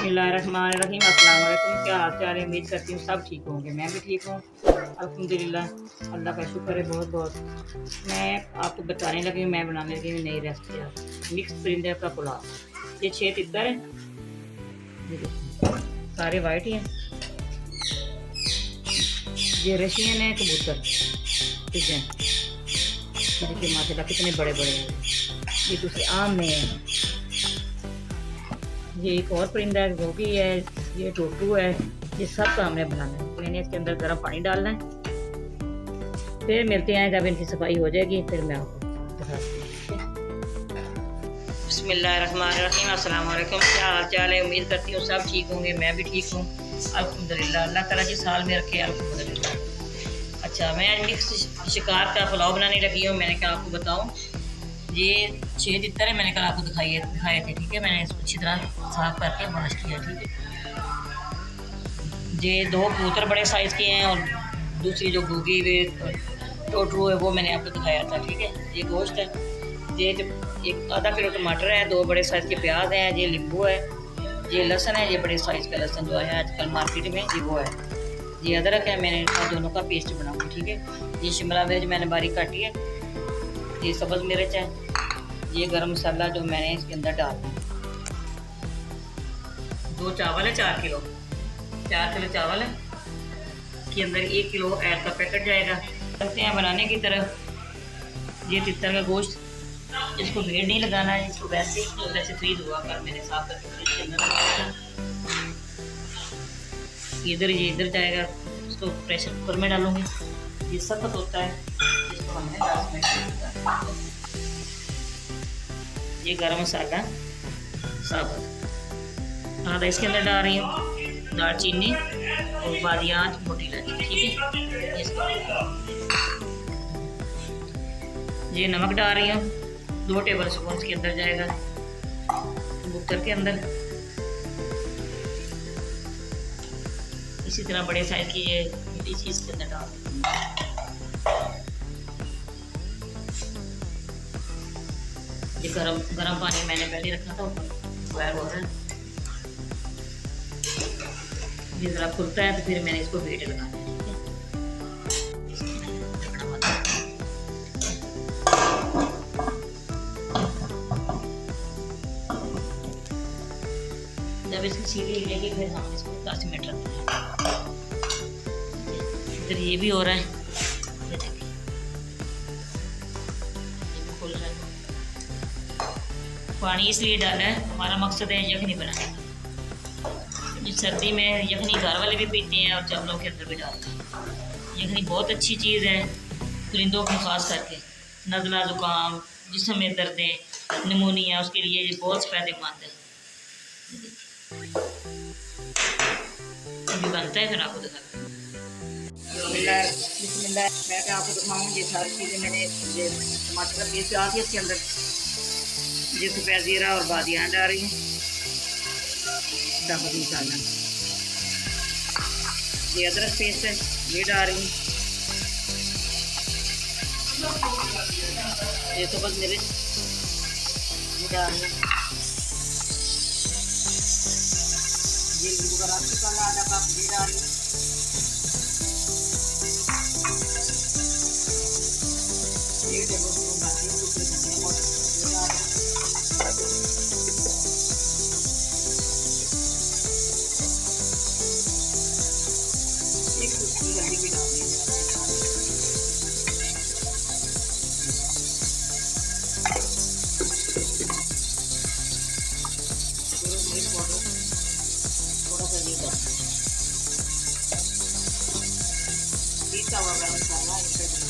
बिस्मिल्लाहिर्रहमानिर्रहीम। अस्सलाम वालेकुम। क्या हाल चाल है? उम्मीद करती हूँ सब ठीक होंगे। मैं भी ठीक हूँ अल्हम्दुलिल्लाह। अल्लाह का शुक्र है बहुत बहुत। मैं आपको बताने लगी हूँ, मैं बनाने लगी हूँ नई रेसिपी। आप मिक्स परिंदे का पुलाव। ये 6 तितर हैं, ये देखिए सारे वाइट ही हैं। ये रशियन है कबूतर, ठीक है। ये देखिए माशाल्लाह कितने बड़े बड़े हैं। ये दूसरे आम में है। ये एक और परिंदा है, गोगी है, ये टोटू है। ये सब का हमने बनाना है। मैंने इसके अंदर गर्म पानी डालना है। फिर मिलते हैं जब इनकी सफाई हो जाएगी, फिर मैं आपको दिखाती हूँ। बिस्मिल्लाहिर्रहमानिर्रहीम। अस्सलाम वालेकुम। क्या हाल चाल है? उम्मीद करती हूँ सब ठीक होंगे। मैं भी ठीक हूँ अल्हम्दुलिल्लाह। अल्लाह ताला जी साल में रखे अल्हम्दुलिल्लाह। अच्छा, मैं आज मिक्स शिकार का पुलाव बनाने लगी हूँ। मैंने कहा आपको बताऊँ, ये 6 तितर है। मैंने कल आपको दिखाए थे, ठीक है। मैंने इसको अच्छी तरह साफ करके वॉश किया, ठीक है। ये 2 कबूतर बड़े साइज़ के हैं और दूसरी जो घुगी हुई टोटरू है वो मैंने आपको दिखाया था, ठीक है। ये गोश्त है, ये एक आधा किलो टमाटर है, 2 बड़े साइज़ के प्याज हैं, ये नींबू है, ये लहसुन है, ये बड़े साइज़ का लहसुन जो है आजकल मार्केट में, ये वो है। ये अदरक है, मैंने दोनों का पेस्ट बनाऊँगी, ठीक है। ये शिमला मिर्च मैंने बारीक काटी है, ये सब्ज़ मिर्च है, ये गरम मसाला जो मैंने इसके अंदर डालना है। 2 चावल है, 4 किलो चावल है। के अंदर 1 किलो ऐड का पैकेट जाएगा। चलते हैं बनाने की तरफ। ये तितर का गोश्त, इसको वेट नहीं लगाना है, इसको वैसे फ्रीज हुआ कर मैंने साफ करके फ्रिज के अंदर इधर ये इधर जाएगा। इसको प्रेशर कुकर में डालूंगी। ये सख्त होता है, इसको हमने 10 मिनट। ये गरम मसाला साबुत आधा इसके अंदर डाल रही हूँ, दालचीनी और बादियान मोटी इलायची, ठीक है। ये नमक डाल रही हूँ, 2 टेबल स्पून के अंदर जाएगा कबूतर के अंदर। इसी तरह बड़े साइज की ये मीठी चीज़ के अंदर डाल रही हूँ। ये गरम पानी मैंने पहले रखा था, बॉयल हो रहा है। ये ज़रा खुलता है तो फिर मैंने इसको वेट लगाना है, ठीक है। जब इसकी सीटी हिलेगी फिर हम इसको 10 मिनट रखते हैं। इधर ये भी हो रहा है, ये देखिए ये भी खुल रहा है। पानी इसलिए डाला है, हमारा मकसद है यखनी बनाने का। सर्दी में यखनी घर वाले भी पीते हैं और चावलों के अंदर भी डालते हैं। यखनी बहुत अच्छी चीज़ है परिंदों की, खास करके नज़ला ज़ुकाम, जिस्म में दर्दें, निमोनिया, उसके लिए ये बहुत फ़ायदेमंद है। अभी बनता है, फिर आपको दिखाता हूँ। बिस्मिल्लाह, मैं क्या आपको दिखाऊँ। ये सारी चीज़ें मैंने ये टमाटर का पेस्ट डाल दिया इसके अंदर, ये सफ़ेद ज़ीरा और बादियान डाल रही हूँ, दाबत मसाला, ये अदरक पेस्ट है, ये डाल रही हूँ, ये सब्ज़ मिर्च ये डाल रही हूँ, ये नींबू का रस निकालना आधा कप ये डाल रही हूँ, ये टेबल स्पून डाल रही हूँ दूसरे धनिया पाउडर ये डाल रही हूँ, हल्दी भी डाल दी। थोड़ा सा ये डाल पीसा हुआ गरम मसाला एक टेबल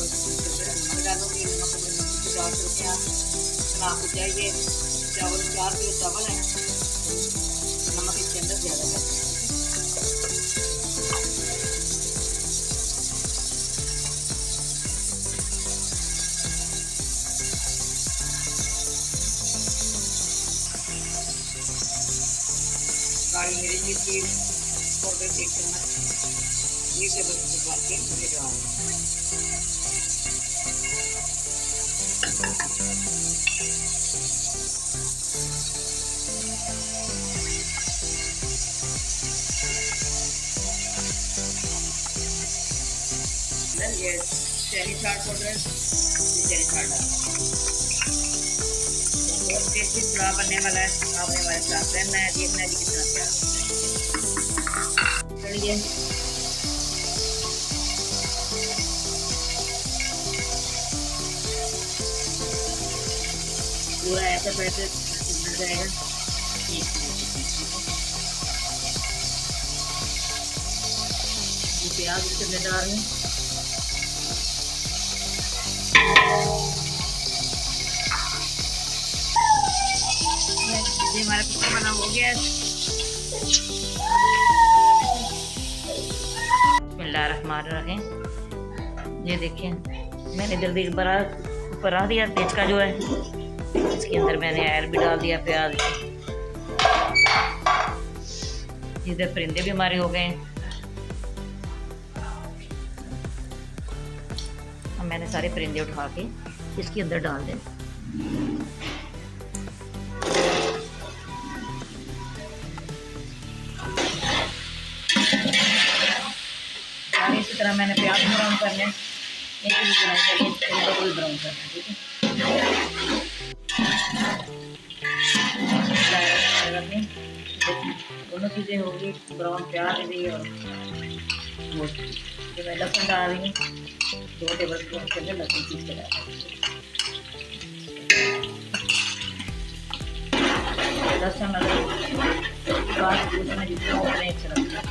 स्पून डालूंगी। नमक डाल सकते हैं आप, आपको चाहिए। चावल 4 किलो चावल है, नमक इसके अंदर ज़्यादा करते हैं। काली मिर्च की पाउडर 1 चम्मच, ये टेबल स्पून डाल के मुझे डाल अंदर ये चेरी चाट पाउडर, ये चेरी चाट डालना है। बहुत टेस्टी पुलाव बनने वाला है, आपने हमारे साथ रहना है, देखना है कि कितना प्यार चलिए। पूरा ऐसा पैसे मिल जाएगा। ये प्याज इसके डाल रहे हैं। ये हमारा पिज्जा बना हो गया। बिस्मिल्लाहिर्रहमानिर्रहीम। ये देखिए मैंने जल्दी बना दिया तेज का जो है, इसके अंदर मैंने ऑयल भी डाल दिया, प्याज। इधर परिंदे भी हमारे हो गए हैं। अब मैंने सारे परिंदे उठा के इसके अंदर डाल दें। इसी तरह मैंने प्याज ब्राउन करने, एक भी ब्राउन करिए, को भी ब्राउन करना है, ठीक है। दोनों चीज़ें होगी, ब्राउन प्याज भी और जो मैं लहसुन डाल रही हूँ 2 टेबल स्पून के अंदर लहसुन पीस के डाल लहसुन में जितना उतना अच्छा लगता है।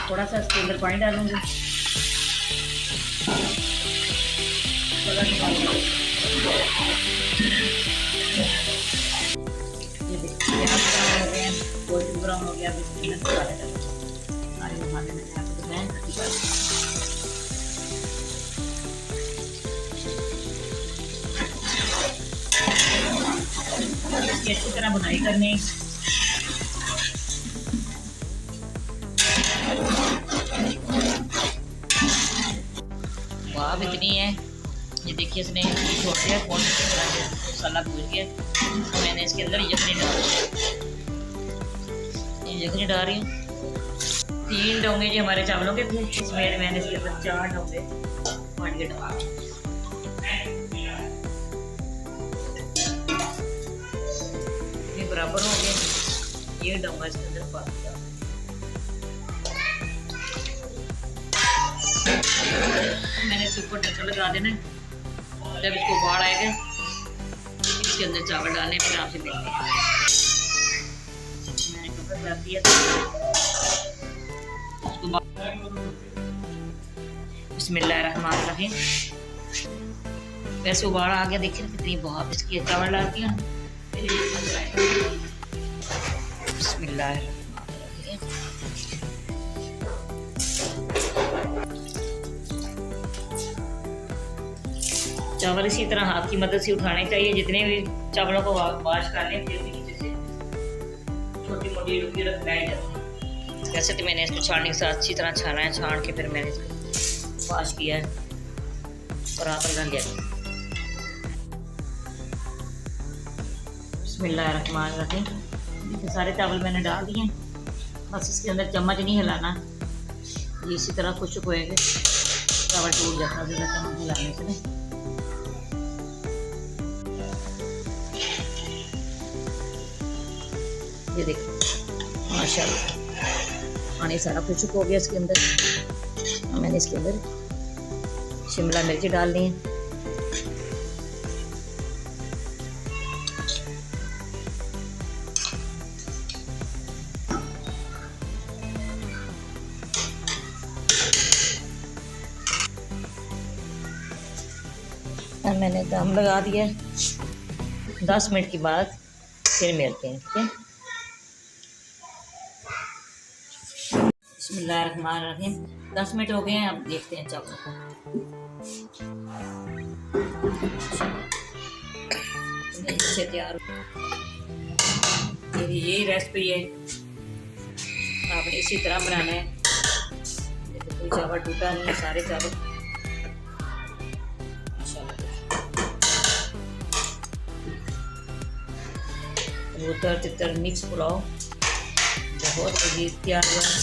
थोड़ा सा इसके अंदर पानी डालूंगी। ये देखिए प्याज ब्राउन हो गए, गोल्डन ब्राउन हो गया। अब इसके अंदर मसाले डालूंगी। मैंने आपको बताया इसकी अच्छी तरह बुनाई करनी। वाह इतनी है, ये देखिए इसने छोड़ दिया कौन सी तरह से मसाला भून गया। तो मैंने इसके अंदर यखनी डाल दी, यखनी डाल रही हूँ। 3 डोंगे जी हमारे चावलों के थे, इसमें मैंने इसके अंदर 4 डोंगे पानी के डाल। ये बराबर हो गए, ये डोंगा इसके अंदर पा दिया। मैंने इसके ऊपर ढक्कन लगा देना। जब इसको उबाल आएगा इसके अंदर चावल डालने, फिर आपसे मिलते हैं। मैंने ढक्कन लगा दिया। बिस्मिल्लाहिर्रहमानिर्रहीम। वैसे उबाल आ गया, देखिए कितनी बहुत इसकी चावल डाल दिया। बिस्मिल्लाहिर्रहमानिर्रहीम। चावल इसी तरह हाथ की मदद से उठाने चाहिए। जितने भी चावलों को वॉश कर लें, फिर भी नीचे से छोटी मोटी रुकी रखना है जाती। वैसे तो मैंने इसको छानने के साथ अच्छी तरह छाना है, छान के फिर मैंने इसको वॉश किया है और हाथ लगा लिया। बिस्मिल्लाहिर्रहमानिर्रहीम। देखिए सारे चावल मैंने डाल दिए। बस इसके अंदर चम्मच नहीं हिलाना, ये इसी तरह खुश्क होएगा। चावल टूट जाता है चम्मच हिलाने से। ये देखो माशाल्लाह पानी सारा खुश्क हो गया इसके अंदर। मैंने इसके अंदर शिमला मिर्च डाल दी है। मैंने दम लगा दिया। 10 मिनट के बाद फिर मिलते हैं, ठीक है। बिस्मिल्लाहिर्रहमानिर्रहीम। 10 मिनट हो गए हैं, अब देखते हैं चावल को। अच्छे तैयार मेरी यही रेसिपी है, आपने इसी तरह बनाना है। देखो कोई चावल टूटा नहीं है, सारे चावल कबूतर तितर मिक्स पुलाव बहुत लजीज तैयार हुआ है।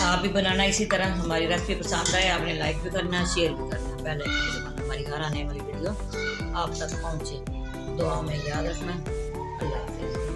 आप भी बनाना इसी तरह। हमारी रेसिपी पसंद आए आपने लाइक भी करना, शेयर भी करना। पहले हमारी घर आने वाली वीडियो आप तक पहुँचे। दुआ में याद रखना। अल्लाह हाफ़िज़।